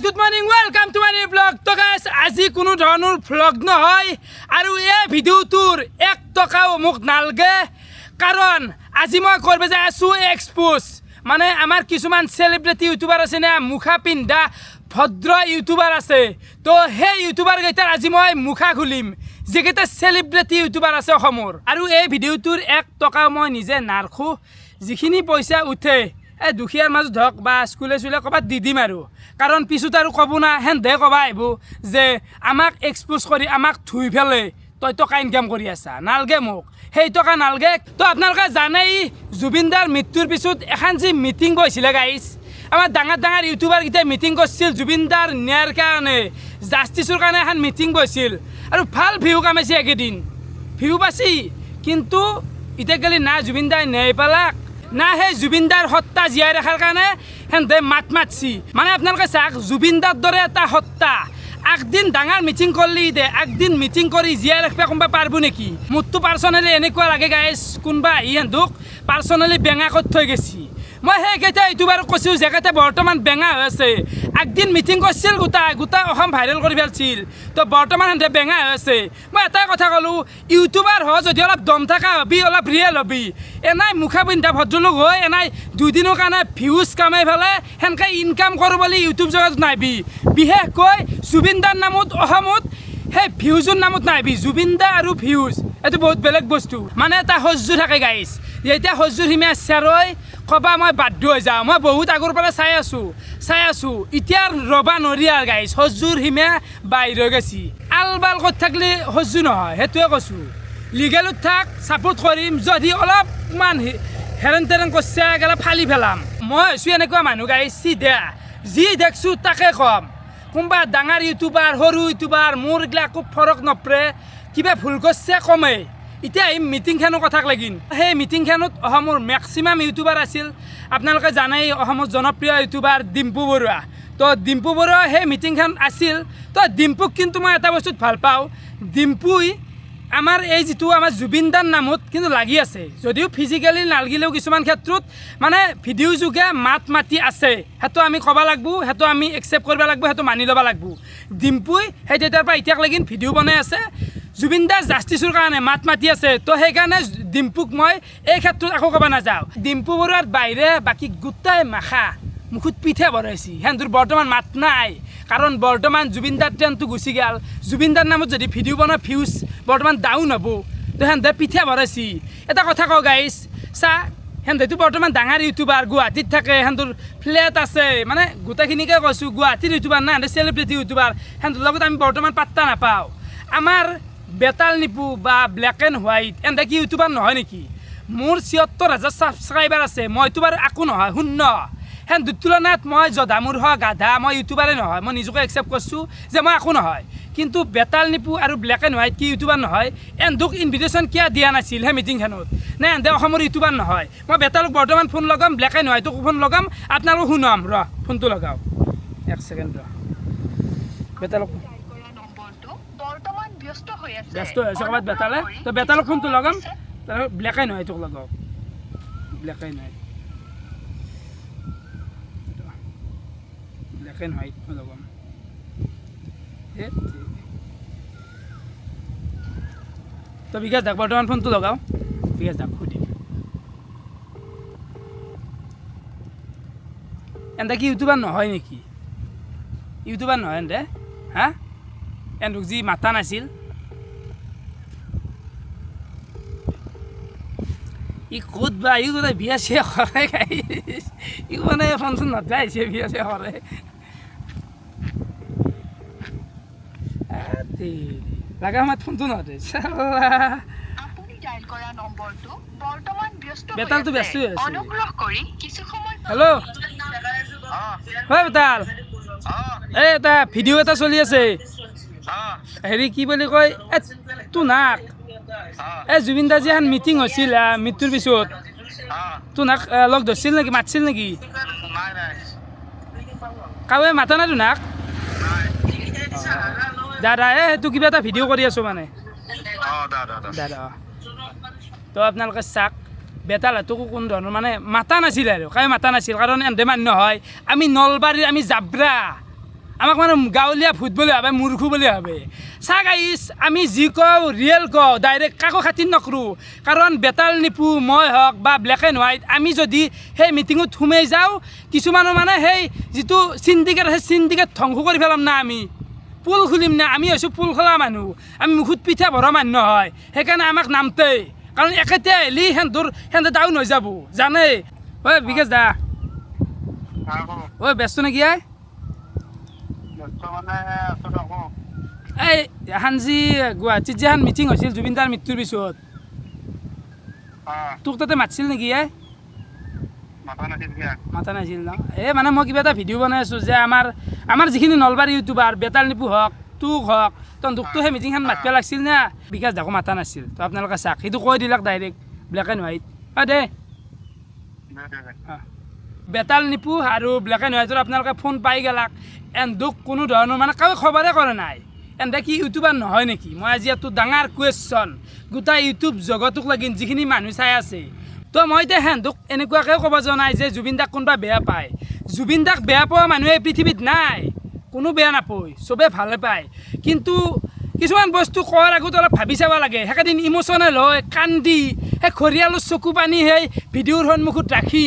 good morning, welcome to my new vlog. So guys, আজি কোনো ধৰণৰ vlog নহয় আৰু এই ভিডিওটোৰ 1 টকাও মোক নালগে কাৰণ আজি মই কৰিব যাই আছো এক্সপোজ মানে আমাৰ কিছুমান সেলিব্ৰিটি ইউটিউবাৰ আছে না মুখা পিন্ধা ভদ্ৰ ইউটিউবাৰ আছে তো সেই ইউটিউবাৰ গেইটাৰ আজি মই মুখা খুলিম যেকেইটা সেলিব্ৰিটি ইউটিউবাৰ আছে অসমৰ আৰু এই ভিডিওটোৰ 1 টকা মই নিজে নাৰখো যিখিনি পইচা উঠে এই দুখীয়াৰ মাজত ধক বা স্কুলে চুলে কবাত দি দিম আৰু কাৰণ পিছত আৰু কব না হেন্দে কবা আহিব যে আমাক এক্সপোজ কৰি আমাক ধুই ফেলে তই টকা ইনকাম কৰি আছা নালগে মোক সেই টকা নালগে তো আপোনালোকে জানেই জুবিনদাৰ মৃত্যুৰ পিছত এখন যে মিটিং গৈছিলে গাইছ আমাৰ ডাঙৰ ডাঙৰ ইউটিউবাৰ গিটা মিটিং কৰিছিল জুবিনদাৰ ন্যায়ৰ কাৰণে জাষ্টিছৰ কাৰণে এখন মিটিং গৈছিল আৰু ভাল ভিউ কামাইছে একেদিন ভিউ পাছি কিন্তু ইটা গেলি না জুবিনদাৰ ন্যায় পালাক না হে জুবিনদাৰ হত্যা জীয়াই ৰাখাৰ কাৰণে হেন্দে মাতছি মানে আপোনালোকে চাওক জুবিনদাৰ দৰে এটা হত্যা একদিন ডাঙৰ মিটিং কৰলি দে একদিন মিটিং কৰি জীয়াই ৰাখিব কোনবা পাৰব নেকি মোৰটো পাৰ্সোনালি এনেকুৱা লাগে গাইস কোনবা ইহঁতক পাৰ্সোনালি বেঙা কৰি থৈ গেছি মই সেই কেইটা ইউটিউবাৰ কৈছো যেকেইটা বৰ্তমান বেঙা হৈ আছে একদিন মিটিং কৰিছিল গোটা অসম ভাইৰেল কৰি পেলছিল তো বৰ্তমান হেঁতে বেঙা হৈ আছে মই এটাই কথা ক'লো ইউটিউবাৰ হ যদি অলপ দম থকা হবি অলপ ৰিয়েল হবি এনাই মুখা পিন্ধা ভদ্ৰলোক হৈ এনাই দুদিনৰ কাৰণে ভিউজ কামাই ফেলে সেনেকৈ ইনকাম কৰোঁ বুলি ইউটিউব জগতত নাইবি বিশেষকৈ জুবিনদাৰ নামত অসমত সেই ভিউজৰ নামত নাইবি জুবিনদা আৰু ভিউজ এইটো বহুত বেলেগ বস্তু মানে এটা সহ্য থাকে গাইছ এতিয়া সহ্যৰ সীমা চেৰৈ কবা মই বাধ্য হৈ যাওঁ মই বহুত আগৰ পৰা চাই আছো এতিয়া ৰবা নৰি আৰু গাইছ সহ্যৰ সীমা বাহিৰ হৈ গেছি আলবাল কৰি থাকিলে সহ্য নহয় সেইটোৱে কৈছোঁ লিগেলত থাক ছাপোৰ্ট কৰিম যদি অলপমান হেৰেন তেৰেন কৰিছে গেলা ফালি পেলাম মই হৈছোঁ এনেকুৱা মানুহ গাইছ চিধা যি দেখছোঁ তাকে কম কোনোবা ডাঙৰ ইউটিউবাৰ সৰু ইউটিউবাৰ মোৰ এইগিলা একো ফৰক নপৰে কিবা ভুল কৰিছে কমে এতিয়া এই মিটিংখনৰ কথাক লাগিন সেই মিটিংখনত অসমৰ মেক্সিমাম ইউটিউবাৰ আছিল আপোনালোকে জানেই অসমৰ জনপ্ৰিয় ইউটিউবাৰ ডিম্পু বৰুৱা তো ডিম্পু বৰুৱা সেই মিটিংখন আছিল তো ডিম্পুক কিন্তু মই এটা বস্তুত ভাল পাওঁ ডিম্পুই আমাৰ এই যিটো আমাৰ জুবিনদাৰ নামত কিন্তু লাগি আছে যদিও ফিজিকেলি নালগিলেও কিছুমান ক্ষেত্ৰত মানে ভিডিঅ' যোগে মাতি আছে সেইটো আমি ক'ব লাগিব সেইটো আমি একচেপ্ট কৰিব লাগিব সেইটো মানি ল'ব লাগিব ডিম্পুই সেই তেতিয়াৰ পৰা এতিয়াক লাগিন ভিডিঅ' বনাই আছে জুবিনদাৰ জাষ্টিছৰ কাৰণে মাতি আছে তো সেইকাৰণে ডিম্পুক মই এই ক্ষেত্ৰত আকৌ ক'ব নাযাওঁ ডিম্পু বৰুৱাৰ বাহিৰে বাকী গোটাই মাখা মুখত পিঠে ভৰাইছি সেহেঁতৰ বৰ্তমান মাত নাই কাৰণ বৰ্তমান জুবিনদাৰ ট্ৰেণ্ডটো গুচি গ'ল জুবিনদাৰ নামত যদি ভিডিঅ' বনাই ভিউজ বৰ্তমান ডাউন হ'ব তো সেহেঁতে পিঠে ভৰাইছি এটা কথা কওঁ গাইছ চা সেহেঁতেতো বৰ্তমান ডাঙৰ ইউটিউবাৰ গুৱাহাটীত থাকে সেহেঁতৰ ফ্লেট আছে মানে গোটেইখিনিকে কৈছোঁ গুৱাহাটীৰ ইউটিউবাৰ না সেহেঁতে চেলিব্ৰিটি ইউটিউবাৰ সেহেঁতৰ লগত আমি বৰ্তমান পাত্তা নাপাওঁ আমাৰ বেতাল নিপু বা ব্লেক এণ্ড হোৱাইট এনে কি ইউটিউবাৰ নহয় নেকি মোৰ ৭৬,০০০ ছাবস্ক্ৰাইবাৰ আছে মইতো বাৰু একো নহয় শূন্য হেন তুলনাত মই জধামূৰ্খ গাধা মই ইউটিউবাৰে নহয় মই নিজকে একচেপ্ট কৰিছোঁ যে মই একো নহয় কিন্তু বেতাল নিপু আৰু ব্লেক এণ্ড হোৱাইট কি ইউটিউবাৰ নহয় এন্দুক ইনভিটেশ্যন কিয় দিয়া নাছিল সেই মিটিংখনত নে এন্দে অসমৰ ইউটিউবাৰ নহয় মই বেতালক বৰ্তমান ফোন লগাম ব্লেক এণ্ড হোৱাইটক ফোন লগাম আপোনালোক শুনাম ফোনটো লগাওঁ 1 ছেকেণ্ড বেতালক ব্যস্ত হৈ আছে ক'ৰবাত বেতালে তো বেতালক ফোনটো লগাম ব্লেক এণ্ড হোৱাইটক লগাওঁ black and white black and white লগাম তো বিকাশ দাক বৰ্তমান ফোনটো লগাওঁ বিকাশ দাক সুধিম এনে কি ইউটিউবাৰ নহয় নেকি ইউটিউবাৰ নহয় এনে হা এন্দুক যি মাতা নাছিল ই ক'ত বা ই গোটেই বিয়া চিয়া কৰে ই মানে ফোনচোন নধৰা আহিছে বিয়া চিয়া কৰে লাগা সময়ত ফোনটো নধৰে বেতালটো ব্যস্ত হৈ আছে হেল্ল' হয় বেতাল এই এটা ভিডিঅ' এটা চলি আছে হেৰি কি বুলি কয় তো নাক এই জুবিনদাৰ যি এখন মিটিং হৈছিল মৃত্যুৰ পিছত তো নাক লগ ধৰিছিল নেকি মাতিছিল নেকি কাৱে মাতা নাই তো নাক দাদা সেইটো কিবা এটা ভিডিঅ' কৰি আছোঁ মানে দাদা তো আপোনালোকে চাওক বেতালহঁতকো কোনো ধৰণৰ মানে মাতা নাছিল আৰু কাৱে মাতা নাছিল কাৰণ এনে মানুহ নহয় আমি নলবাৰীৰ আমি জাব্ৰা আমাক মানে গাঁৱলীয়া ভূত বুলি ভাবে মূৰ্খু বুলি ভাবে চা গাইছ আমি যি কওঁ ৰিয়েল কওঁ ডাইৰেক্ট কাকো খাতিৰ নকৰোঁ কাৰণ বেতাল নিপু মই হওক বা ব্লেক এণ্ড হোৱাইট আমি যদি সেই মিটিঙত সোমাই যাওঁ কিছুমানৰ মানে সেই যিটো চিণ্ডিকেট আছে চিণ্ডিকেট ধ্বংস কৰি পেলাম না আমি পুল খুলিম না আমি হৈছোঁ পুল খোলা মানুহ আমি মুখত পিঠা ভৰা মানুহ নহয় সেইকাৰণে আমাক নামতেই কাৰণ একেতে আহিলে সেহেঁতৰ ডাউন হৈ যাব জানে ঐ বিকাশ দা ঐ ব্যস্ত নেকি এই এখন যি গুৱাহাটীত যে এখন মিটিং হৈছিল জুবিন দাৰ মৃত্যুৰ পিছত তোক তাতে মাতিছিল নেকি মাতা নাছিল ন এই মানে মই কিবা এটা ভিডিঅ' বনাই আছোঁ যে আমাৰ যিখিনি নলবাৰী ইউটিউবাৰ বেতাল নিপু হওক তোক হওক তোকতো সেই মিটিংখন মাতিব লাগিছিল না বিকাশ দাকো মাতা নাছিল তো আপোনালোকে চাওক সেইটো কৈ দিলাক ডাইৰেক্ট ব্লেক এণ্ড হোৱাইট দে বেতাল নিপু আৰু ব্লেক এণ্ড হোৱাইটৰ আপোনালোকে ফোন পাই গেলাক এন্দুক কোনো ধৰণৰ মানে কাৰো খবৰে কৰা নাই এন্দে কি ইউটিউবাৰ নহয় নেকি মই আজি এইটো ডাঙৰ কুৱেশ্যন গোটেই ইউটিউব জগতক লাগি যিখিনি মানুহ চাই আছে তো মই এতিয়া সেহেঁতক এনেকুৱাকৈ ক'ব যোৱা নাই যে জুবিন দাক কোনোবা বেয়া পায় জুবিন দাক বেয়া পোৱা মানুহে পৃথিৱীত নাই কোনো বেয়া নাপায় চবেই ভালে পায় কিন্তু কিছুমান বস্তু কোৱাৰ আগত অলপ ভাবি চাব লাগে সেইকেইদিন ইম'চনেল হয় কান্দি সেই খৰিয়ালৰ চকু পানী সেই ভিডিঅ'ৰ সন্মুখত ৰাখি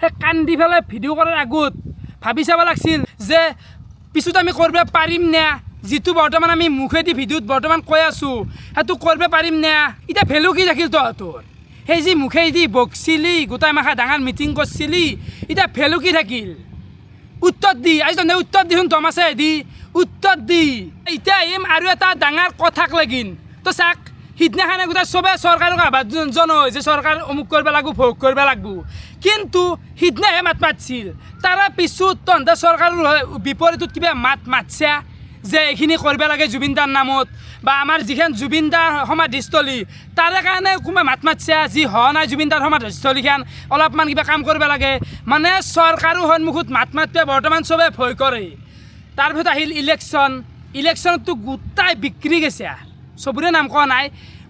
সেই কান্দি পেলাই ভিডিঅ' কৰাৰ আগত ভাবি চাব লাগিছিল যে পিছত আমি কৰিব পাৰিম নে যিটো বৰ্তমান আমি মুখেদি ভিডিঅ'ত বৰ্তমান কৈ আছোঁ সেইটো কৰিব পাৰিম নে এতিয়া ভেলু কি থাকিল তহঁতৰ সেই যি মুখেদি বকিছিলি গোটাই মাখা ডাঙৰ মিটিং কৰিছিলি এতিয়া ভেলু কি থাকিল উত্তৰ দি আজি তহঁতে উত্তৰ দিচোন তমাছে দি উত্তৰ দি এতিয়া আহিম আৰু এটা ডাঙৰ কথাক লাগিন তো চাক সিদিনাখনে গোটেই চবেই চৰকাৰক আহ্বান জনায় যে চৰকাৰ অমুক কৰিব লাগিব ভোগ কৰিব লাগিব কিন্তু সিদিনাহে মাত মাতিছিল তাৰে পিছত তহঁতে চৰকাৰৰ বিপৰীতত কিবা মাতছে যে এইখিনি কৰিব লাগে জুবিন দাৰ নামত বা আমাৰ যিখন জুবিন দাৰ সমাধিস্থলী তাৰে কাৰণে কোনোবাই মাত মাতিছে যি হোৱা নাই জুবিন দাৰ সমাধিস্থলীখন অলপমান কিবা কাম কৰিব লাগে মানে চৰকাৰৰ সন্মুখত মাত মাতিলে বৰ্তমান চবেই ভয় কৰে তাৰপিছত আহিল ইলেকশ্যনতো গোটাই বিক্ৰী গৈছে চবৰে নাম কোৱা নাই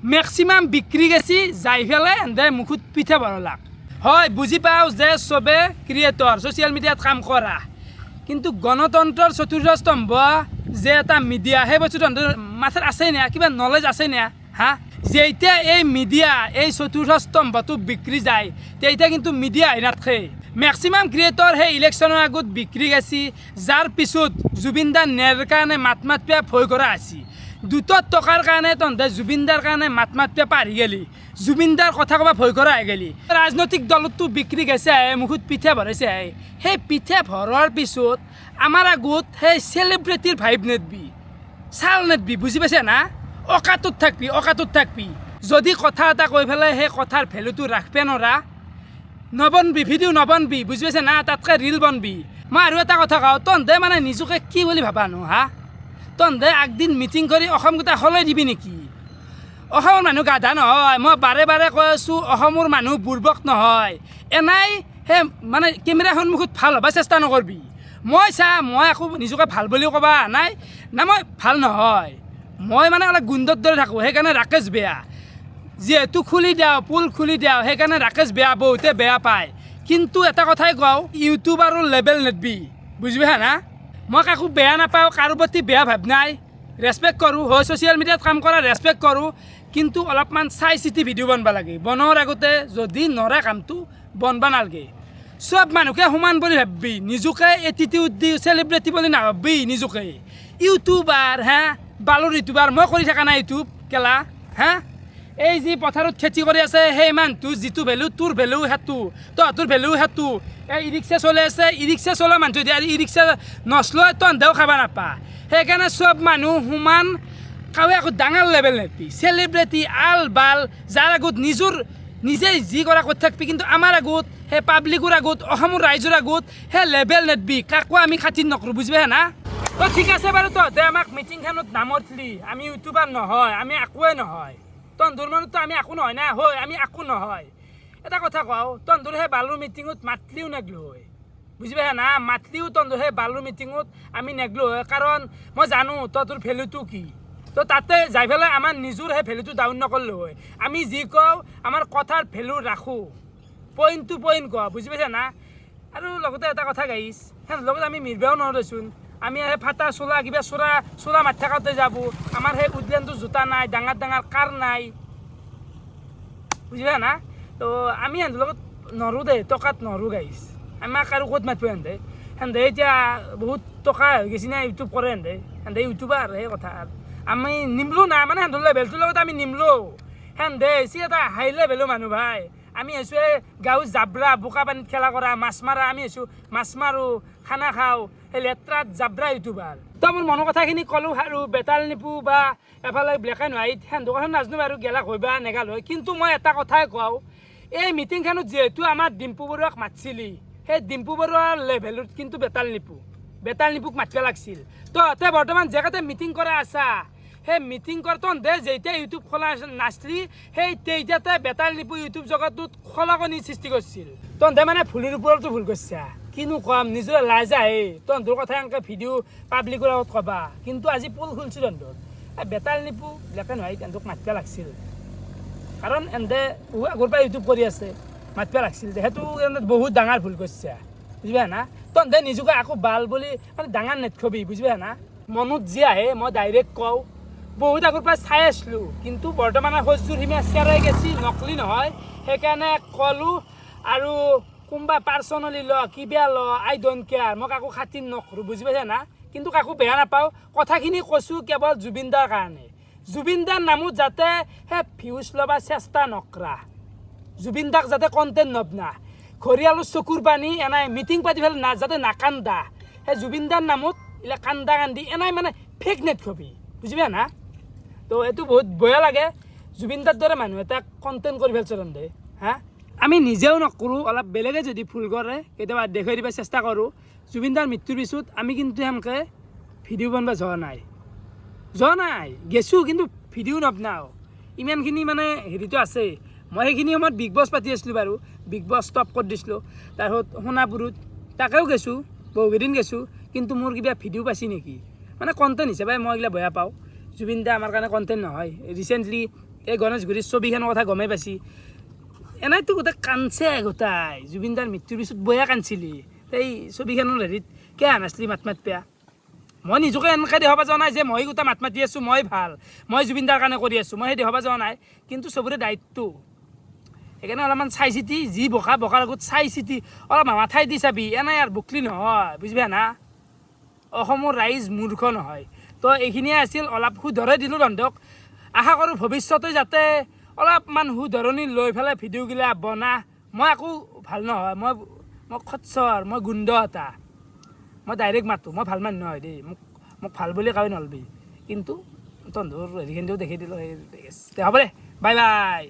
মেক্সিমাম বিক্ৰী গেছি যাই পেলাই এনে মুখত পিঠা ভৰালাক হয় বুজি পাওঁ যে চবে ক্ৰিয়েটৰ ছ'চিয়েল মিডিয়াত কাম কৰা কিন্তু গণতন্ত্ৰৰ চতুৰ্থ স্তম্ভ যে এটা মিডিয়া সেই বস্তুটো মাথাত আছে নে কিবা নলেজ আছে নে হা যেতিয়া এই মিডিয়া এই চতুৰ্থ স্তম্ভটো বিক্ৰী যায় তেতিয়া কিন্তু মিডিয়া আহি নাথাকে মেক্সিমাম ক্ৰিয়েটৰ সেই ইলেকশ্যনৰ আগত বিক্ৰী গেছি যাৰ পিছত জুবিন দাৰ নেৰ কাৰণে মাত মাতিব ভয় কৰা আছে দুটত টকাৰ কাৰণে তহঁতে জুবিন দাৰ কাৰণে মাত মাতিব পাৰি গেলি জুবিন দাৰ কথা ক'ব ভয় কৰা আহি গেলি ৰাজনৈতিক দলতো বিক্ৰী গৈছে মুখত পিঠা ভৰাইছে সেই পিঠা ভৰোৱাৰ পিছত আমাৰ আগত সেই চেলিব্ৰিটিৰ ভাইব নেদবি চাল নেদবি বুজি পাইছে না অকাতত থাকবি যদি কথা এটা কৈ পেলাই সেই কথাৰ ভেলুটো ৰাখবে নৰা নবনবি ভিডিঅ' নবনবি বুজি পাইছে না তাতকৈ ৰিল বনবি মই আৰু এটা কথা কওঁ তহঁতে মানে নিজকে কি বুলি ভাবা নো হা তহঁতে আগদিন মিটিং কৰি অসম গোটেই সলাই দিবি নেকি অসমৰ মানুহ গাধা নহয় মই বাৰে বাৰে কৈ আছোঁ অসমৰ মানুহ বুৰ্বক নহয় এনাই সেই মানে কেমেৰা সন্মুখত ভাল হ'ব চেষ্টা নকৰবি মই একো নিজকে ভাল বুলিও ক'বা নাই না মই ভাল নহয় মই মানে অলপ গুণ্ডৰ দৰে থাকোঁ সেইকাৰণে ৰাকেশ বেয়া যিহেতু পুল খুলি দিওঁ সেইকাৰণে ৰাকেশ বেয়া বহুতে বেয়া পায় কিন্তু এটা কথাই কওঁ ইউটিউবাৰৰ লেবেল নেদবি বুজিবি হা না মই কাকো বেয়া নাপাওঁ কাৰো প্ৰতি বেয়া ভাৱ নাই ৰেচপেক্ট কৰোঁ হয় ছ'চিয়েল মিডিয়াত কাম কৰা ৰেচপেক্ট কৰোঁ কিন্তু অলপমান চাই চিতি ভিডিঅ' বনাব লাগে বনোৱাৰ আগতে যদি নৰা কামটো বনবা নালাগে চব মানুহকে সমান বুলি ভাববি নিজকে এটিটিউড দি চেলিব্ৰিটি বুলি নাভাববি নিজকে ইউটিউবাৰ বালুৰ ইউটিউবাৰ মই কৰি থকা নাই ইউটিউব কেলা এই যি পথাৰত খেতি কৰি আছে সেই মানুহটো যিটো ভেলু তোৰ ভেলু সেইটো তহঁতৰ ভেলু সেইটো এই ই ৰিক্সা চলাই আছে ই ৰিক্সা চলোৱা মানুহটো এতিয়া ই ৰিক্সা নচলোৱা তহঁতেও খাব নাপা সেইকাৰণে চব মানুহ সমান কাৱে আকৌ ডাঙৰ লেভেল নেপি চেলিব্ৰিটি আল বাল যাৰ আগত নিজে যি কৰা কৰি থাকবি কিন্তু আমাৰ আগত সেই পাব্লিকৰ আগত অসমৰ ৰাইজৰ আগত সেই লেভেল নেদবি কাকো আমি খাতিৰ নকৰোঁ বুজিবি না তো ঠিক আছে বাৰু তহঁতে আমাক মিটিংখনত নামতলি আমি ইউটিউবাৰ নহয় আমি একোৱেই নহয় তহঁতৰ মানুহতো আমি একো নহয় না হয় আমি একো নহয় এটা কথা কওঁ তহঁতৰ সেই বালুৰ মিটিঙত মাতলিও নেগলো হয় বুজি পাইছা না মাতলিও তহঁতৰ সেই বালুৰ মিটিঙত আমি নেগলো হয় কাৰণ মই জানো তহঁতৰ ভেলুটো কি তো তাতে যাই পেলাই আমাৰ নিজৰ সেই ভেলুটো ডাউন নকৰিলোঁ হয় আমি যি কওঁ আমাৰ কথাৰ ভেলু ৰাখোঁ পইণ্ট টু পইণ্ট কোৱা বুজি পাইছা না আৰু লগতে এটা কথা গাইছ সিহঁতৰ লগত আমি মিলিবও নোৱাৰোঁচোন আমি সেই ফাটা চোলা কিবা চোলা মাৰি থাকাতে যাব আমাৰ সেই উডলেণ্ডৰ জোতা নাই ডাঙৰ ডাঙৰ কাৰ নাই বুজিবা না তো আমি সিহঁতৰ লগত নৰো দেই টকাত নৰো গাইছ আমাক আৰু ক'ত মাতিব সিহঁতে এতিয়া বহুত টকা হৈ গৈছে না ইউটিউব কৰে সিহঁতে ইউটিউবাৰ সেই কথা আমি নিমলো না মানে সিহঁতৰ লেভেলটোৰ লগত আমি নিমলো সিহঁতে হৈছে এটা হাই লেভেলৰ মানুহ ভাই আমি আছোঁ এই গাঁৱত জাবৰা বোকা পানীত খেলা কৰা মাছ মাৰা আমি আছোঁ মাছ মাৰোঁ খানা খাওঁ সেই লেতেৰাত জাবৰা ইউটিউবাৰ তো মোৰ মনৰ কথাখিনি ক'লোঁ আৰু বেতাল নিপু বা এফালে ব্লেক এণ্ড হোৱাইট সিহঁতৰ কথা নাজানো বাৰু গেলাক হয় বা নেগাল হয় কিন্তু মই এটা কথাই কওঁ এই মিটিংখনত যিহেতু আমাৰ ডিম্পু বৰুৱাক মাতিছিলি সেই ডিম্পু বৰুৱাৰ লেভেলত কিন্তু বেতাল নিপুক মাতিব লাগিছিল তো তই বৰ্তমান জেগাতে মিটিং কৰা আছা সেই মিটিং কৰতো দে যেতিয়া ইউটিউব খোলা নাচলি সেই তেতিয়াতে বেতাল নিপু ইউটিউব জগতটোত খলকনি সৃষ্টি কৰিছিল তহঁতে মানে ভুলৰ ওপৰতো ভুল কৰিছা কিনো কম নিজৰ লাজ আহে তহঁতৰ কথা এনেকৈ ভিডিঅ' পাব্লিকৰ আগত ক'বা কিন্তু আজি পোল খুলিছোঁ তহঁতৰ বেতাল নিপু ব্লেক এণ্ড হোৱাইট তহঁতক মাতিব লাগিছিল কাৰণ এহঁতে আগৰ পৰা ইউটিউব কৰি আছে মাতিব লাগিছিল সেইটো বহুত ডাঙৰ ভুল কৰিছা বুজিবা না তহঁতে নিজকে আকৌ বাল বুলি মানে ডাঙৰ নেথবি বুজিবা না মনত যি আহে মই ডাইৰেক্ট কওঁ বহুত আগৰ পৰা চাই আছিলোঁ কিন্তু বৰ্তমান সজুৰ সিমা চেৰাই গেছি নকলি নহয় সেইকাৰণে ক'লোঁ আৰু কোনোবা পাৰ্চনেলি ল কিবা ল আই ডণ্ট কেয়াৰ মই কাকো খাতিৰ নকৰোঁ বুজি পাইছা না কিন্তু কাকো বেয়া নাপাওঁ কথাখিনি কৈছোঁ কেৱল জুবিনদাৰ কাৰণে জুবিনদাৰ নামত যাতে সেই ভিউজ ল'বা চেষ্টা নকৰা জুবিনদাক যাতে কণ্টেণ্ট নবনা ঘৰিয়ালৰ চকুৰ পানী এনাই মিটিং পাতি ফেলে না যাতে নাকান্দা সেই জুবিনদাৰ নামত এইবিলাক কান্দা কান্দি এনাই মানে ফেক নেট খবি বুজিবা না তো এইটো বহুত বেয়া লাগে জুবিনদাৰ দৰে মানুহ এটাক কণ্টেণ্ট কৰি ফেলছে ৰন্ধে হা আমি নিজেও নকৰোঁ অলপ বেলেগে যদি ভুল কৰে কেতিয়াবা দেখুৱাই দিব চেষ্টা কৰোঁ জুবিনদাৰ মৃত্যুৰ পিছত আমি কিন্তু সেনেকৈ ভিডিঅ' বনাব যোৱা নাই গেছোঁ কিন্তু ভিডিঅ' নবনাওঁ ইমানখিনি মানে হেৰিটো আছে মই সেইখিনি সময়ত বিগ বছ পাতি আছিলোঁ বাৰু বিগ বছ ষ্টপ কৰি দিছিলোঁ তাৰপিছত সোণাপুৰত তাকেও গেছোঁ বহুকেইদিন গেছোঁ কিন্তু মোৰ কিবা ভিডিঅ' পাইছে নেকি মানে কণ্টেণ্ট হিচাপে মই এইগিলা বেয়া পাওঁ জুবিনদা আমাৰ কাৰণে কণ্টেণ্ট নহয় ৰিচেণ্টলি এই গণেশগুৰিৰ ছবিখনৰ কথা গমেই পাইছি এনেইতো গোটেই কান্দছে গোটাই জুবিনদাৰ মৃত্যুৰ পিছত বয়া কান্দছিলি সেই ছবিখনৰ হেৰিত কিয় নাছিলি মাত পেয়া মই নিজকে এনেকৈ দেখাব যোৱা নাই যে মই গোটেই মাতি আছোঁ মই ভাল মই জুবিনদাৰ কাৰণে কৰি আছোঁ মই সেই দেখাব যোৱা নাই কিন্তু চবৰে দায়িত্ব সেইকাৰণে অলপমান চাই চিতি যি বকাৰ আগত চাই চিতি অলপ মাথাই দি চাবি এনেই আৰু বকলি নহয় বুজিবা না অসমৰ ৰাইজ মূৰ্খ নহয় তো এইখিনিয়ে আছিল অলপ শুধৰাই দিলোঁ ৰন্ধক আশা কৰোঁ ভৱিষ্যতে যাতে অলপমান শুধৰণি লৈ পেলাই ভিডিঅ'গিলা বনা মই একো ভাল নহয় মই খচ্চৰ মই গুণ্ড এটা মই ডাইৰেক্ট মাতোঁ মই ভাল মানুহ নহয় দেই মোক ভাল বুলি কাই নলবি কিন্তু তহঁতৰ হেৰিখিনিও দেখি দিলোঁ সেই হ'ব দে বাই